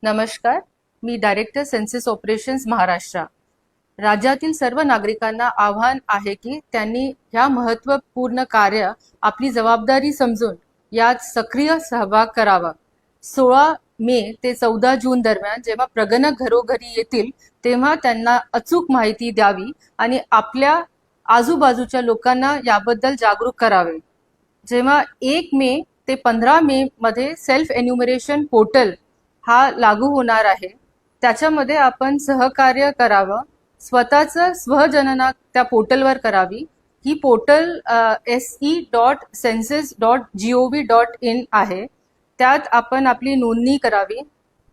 नमस्कार. मी director census operations Maharashtra. राज्यातील सर्व नागरिकांना आव्हान आहे की त्यांनी ह्या महत्त्वपूर्ण कार्य आपली जबाबदारी समजून यात सक्रिय सहभाग करावा. 16 मे ते 14 जून दरम्यान जेव्हा प्रगणक घरोघरी येतील तेव्हा त्यांना अचूक माहिती द्यावी आणि आपल्या आजूबाजूच्या लोकांना याबद्दल जागरूक करावे. जेव्हा 1 मे ते 15 मे मध्ये सेल्फ एन्युमरेशन पोर्टल हा लागू होणार आहे, त्याच्यामध्ये आपण सहकार्य करावं. स्वतःचं स्वगणना त्या पोर्टलवर करावी. ही पोर्टल se.census.gov.in आहे. त्यात आपण आपली नोंदणी करावी.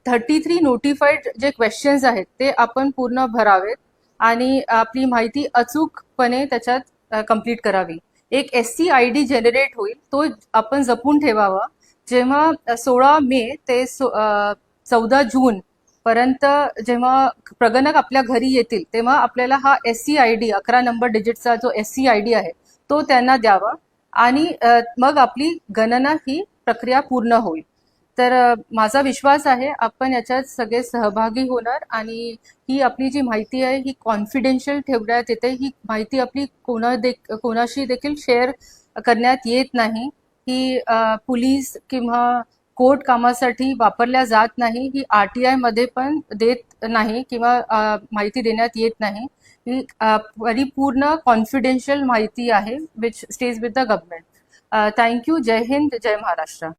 33 नोटिफाईड जे क्वेश्चन्स आहेत ते आपण पूर्ण भरावेत आणि आपली माहिती अचूकपणे त्याच्यात कंप्लीट करावी. एक SCID जनरेट होईल, तो आपण जपून ठेवावा. जेव्हा 16 मे ते 14 जून पर्यंत जेव्हा प्रगणक आपल्या घरी येतील तेव्हा आपल्याला हा SCID 11 नंबर डिजिटचा जो SCID आहे तो त्यांना द्यावा आणि मग आपली गणना ही प्रक्रिया पूर्ण होईल. तर माझा विश्वास आहे आपण याच्यात सगळे सहभागी होणार आणि ही आपली जी माहिती आहे ही कॉन्फिडेन्शियल ठेवण्यात येते. ही माहिती आपली कोणाशी देखील शेअर करण्यात येत नाही. ही पोलीस किंवा कोर्ट कामासाठी वापरल्या जात नाही. ही RTI मध्ये पण देत नाही किंवा माहिती देण्यात येत नाही. ही परिपूर्ण कॉन्फिडेन्शियल माहिती आहे which stage with the government. Thank you. जय हिंद, जय महाराष्ट्र.